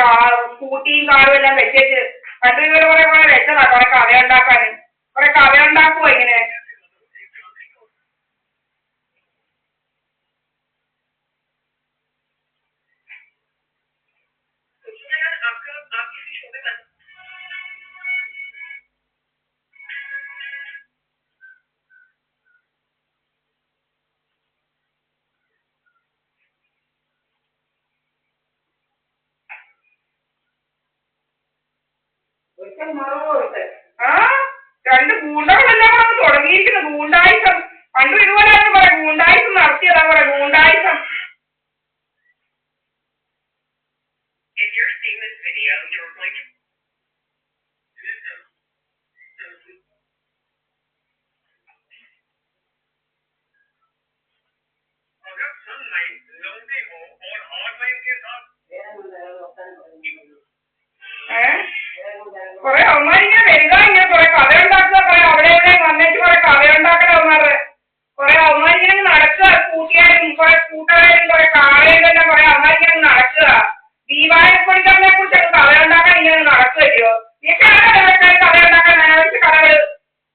സ്കൂട്ടിയും കാറും എല്ലാം വെച്ചേച്ച് പണ്ട് ഇവര് കുറെ വെച്ചതാ കുറെ കഥയുണ്ടാക്കാൻ. കുറെ കഥയുണ്ടാക്കുവോ ഇങ്ങനെ. ആ രണ്ട് ഗൂണ്ടകളെല്ലാം കൂടെ തുടങ്ങിയിരിക്കുന്നു. ഗൂണ്ടായുസം പണ്ടും ഇതുപോലെയായിരുന്നു. കുറെ ഗൂണ്ടായുസം നടത്തിയതാ. കുറെ ഗൂണ്ടായുസം. കുറെ അവന്മാരിങ്ങനെ വരിക, ഇങ്ങനെ കുറെ കഥയുണ്ടാക്കുക. കുറെ അവിടെ ഇവിടെ വന്നിട്ട് കുറെ കഥയുണ്ടാക്കണം അവന്മാരുടെ. കുറെ അവന്മാരിങ്ങനെ നടക്കുക. സ്കൂട്ടിയായും കുറെ സ്കൂട്ടറായും കുറെ കാറേലെല്ലാം കുറെ അവന്മാരിങ്ങനെ നടക്കുക. ദീപാവലിപ്പണിക്കാരനെ കുറിച്ചൊക്കെ കഥയുണ്ടാക്കാൻ ഇങ്ങനെ നടക്കുകയോ. നീക്ക് കഥയുണ്ടാക്കാൻ അനാവശ്യ കഥകള്.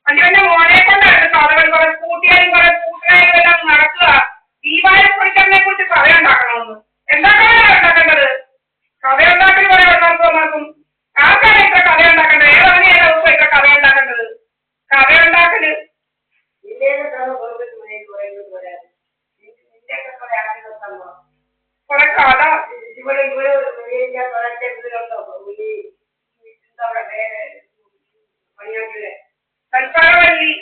വണ്ടി മോനെ കൊണ്ടായിരുന്നു കഥകൾ. കുറെ സ്കൂട്ടിയായും കുറെ സ്കൂട്ടറായും എല്ലാം നടക്കുക. ദീപാവലിപ്പണിക്കാരനെ കുറിച്ച് കഥയുണ്ടാക്കണമെന്ന്. എന്താ കഥയുണ്ടാക്കേണ്ടത്? കഥയുണ്ടാക്കൽ കുറെ ഉണ്ടാക്കും. ആർക്കാണ് ഇത്ര കഥയുണ്ടാക്കേണ്ടത്? ഏതാണ് ദിവസം ഇത്ര കഥയുണ്ടാക്കേണ്ടത്? കഥയുണ്ടാക്കല് കുറെ കഥ. കൽപ്പകവല്ലി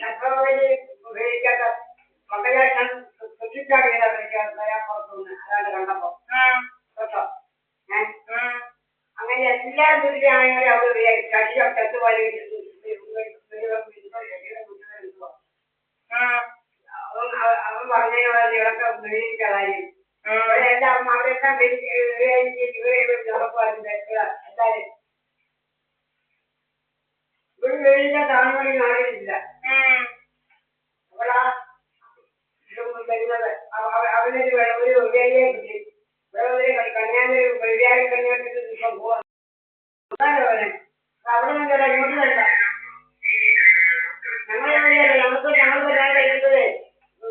അങ്ങനെ എല്ലാരും ദുരിതമാണെങ്കിൽ അവിടെ കടിയൊക്കെ അവൻ പറഞ്ഞ ഇവരൊക്കെ മേടിക്കാതായി. എല്ലാം അവരെല്ലാം എല്ലാരും ഇവിടെ മേടിച്ച താഴ്മണി നാടില്ല. അവളാ വരുന്നത് അവനൊരു ഒരു ഉപയോഗിയെ കിട്ടി. കന്യാനൊരു പരിഹാരം കന്യാട്ടിട്ട് ഇപ്പം പോവാ. അവിടെ നിന്നല്ല ഇങ്ങോട്ടല്ല. ഞങ്ങൾ വരാൻ കഴിയുന്നത്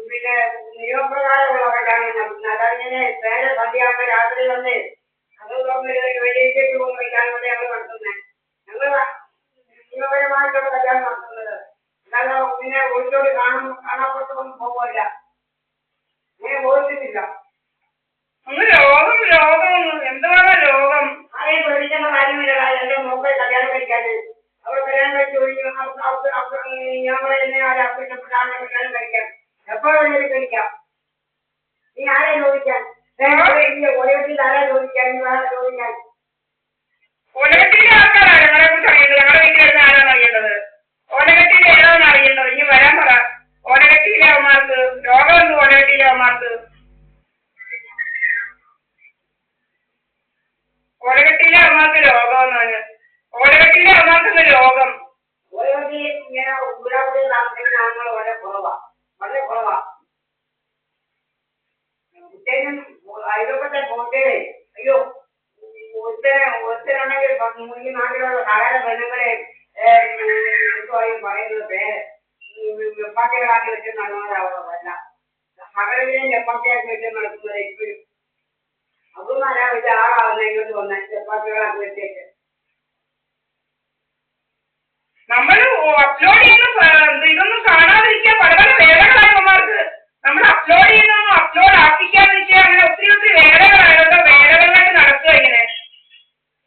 പിന്നെ നിയമപ്രകാരമുള്ളവരാണ്. അതാണ് പേര് സന്ധ്യാവുന്ന രാത്രി വന്ന് അത് വെളിയിലേക്ക് പോകുന്ന കല്യാണം ഞങ്ങൾ നടത്തുന്നത്. ഞങ്ങൾ നിയമപരമായിട്ടുള്ള കല്യാണം നടത്തുന്നത്. അല്ലാതെ പിന്നെ ഒളിച്ചോട് കാണാപ്പെട്ടൊന്നും പോകില്ല. അങ്ങനെ പോയിട്ടില്ല. ഒന്ന് രോഗം എന്താണ് രോഗം? ആരെയും പേടിക്കേണ്ട കാര്യമില്ല. എന്റെ മോക്കൾ കല്യാണം കഴിക്കാന് അവിടെ കല്യാണം കഴിച്ച് ഒഴിഞ്ഞു ഞങ്ങളെ തന്നെ ആരെ അപ്പിഷ്ടപ്പെട്ട ആളെ കല്യാണം കഴിക്കാം. എപ്പോഴും കഴിക്കാം. നീ ആരെ ചോദിക്കാൻ? ഒരേട്ടിൽ ആരെ ചോദിക്കാൻ? നീ വേറെ ചോദിക്കാൻ? ഒലകെട്ടിയിലെ ആൾക്കാരാണ് ഞങ്ങളെ കുറിച്ച് അറിയേണ്ടത്. ഞങ്ങളുടെ വീട്ടിൽ വരുന്ന ആരാണ് അറിയേണ്ടത്? ഒലകെട്ടിയിലെ ഏതാണ് അറിയേണ്ടത്? ഇനി വരാൻ പറ. ഒലകെട്ടിയിലെ അവന്മാർക്ക് രോഗം എന്ത്? ഒലകെട്ടിയിലെ അവന്മാർക്ക് ഓലകെട്ടിയിലെ അവന്മാർക്ക് രോഗമെന്നാണ്. ഓലകെട്ടിയിലെ അവന്മാർക്ക് രോഗം. ഓരോട്ടി ഇങ്ങനെ ഊരാവിടെ താമസിക്കുന്ന ആളുകൾ വളരെ കുറവാ. വളരെ കുറവാ. അയൽവക്കത്തെ പോട്ടേ അയ്യോ ഒരുത്തരുണ്ടെങ്കിൽ ഈ നാട്ടിലുള്ള സകല ബന്ധങ്ങളെ പറയുന്നത് പേര് വെപ്പാട്ടികളാക്കി വെച്ച് നടന്നവരവല്ല. സകലവിനെയും വെപ്പാട്ടിയാക്കി വെച്ച് നടക്കുന്നത് ഇപ്പോഴും. അതൊന്നല്ല ഇത് ആളാവുന്ന ഇങ്ങോട്ട് വന്ന വെപ്പാട്ടികളാക്കി വെച്ചേക്ക്. നമ്മൾ അപ്ലോഡ് ചെയ്യുന്ന ഇതൊന്നും കാണാതിരിക്കാൻ പല പല വേലകളായവന്മാർക്ക്. നമ്മൾ അപ്ലോഡ് ചെയ്യുന്നതൊന്നും അപ്ലോഡ് ആക്കിക്കാതിരിക്കുക. അങ്ങനെ ഒത്തിരി വേലകളായതോ വേലകളായിട്ട് നടക്കുക. ഇങ്ങനെ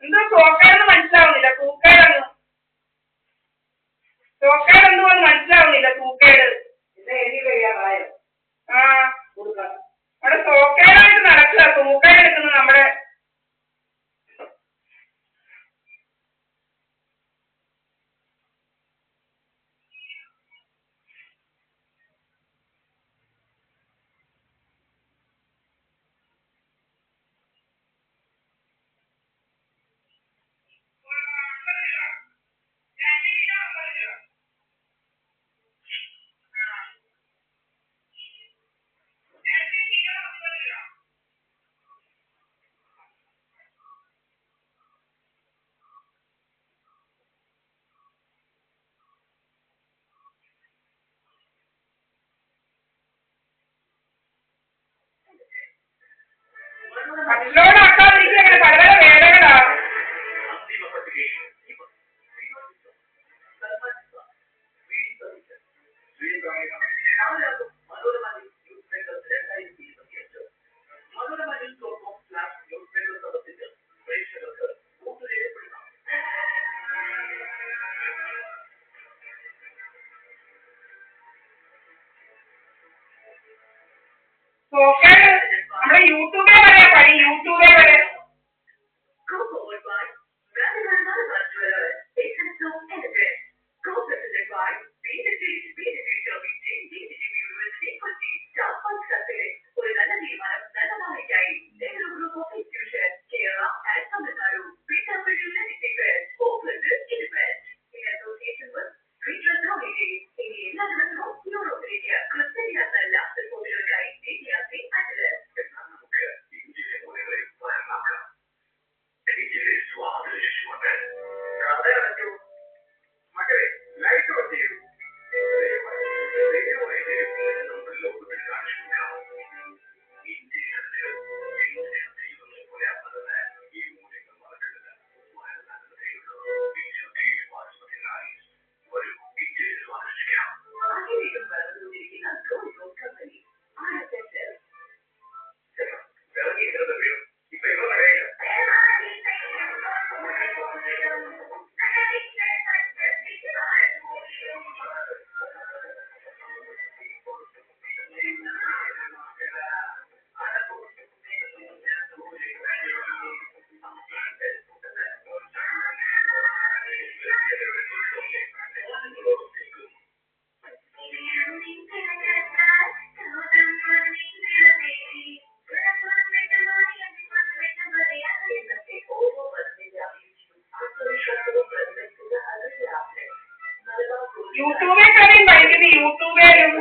എന്തോ സോക്കേടെന്ന് മനസ്സിലാവുന്നില്ല. തൂക്കേടെന്ന് സോക്കേട് എന്തുകൊണ്ട് മനസ്സിലാവുന്നില്ല. തൂക്കേട് എഴുതി കഴിയാറായോ? ആ അവിടെ സോക്കേടായിട്ട് നടക്കുക. തൂക്കേട് എടുക്കുന്നത് നമ്മുടെ കട്ടിലോടാക്കാതിരിക്കുക പല പല വേലകളാ. നോക്കിയാൽ നമ്മുടെ യൂട്യൂബിൽ വരെ പണി, യൂട്യൂബിൽ വരെ യൂട്യൂബിൽ തന്നെ പഠിക്കുന്നത് യൂട്യൂബിലും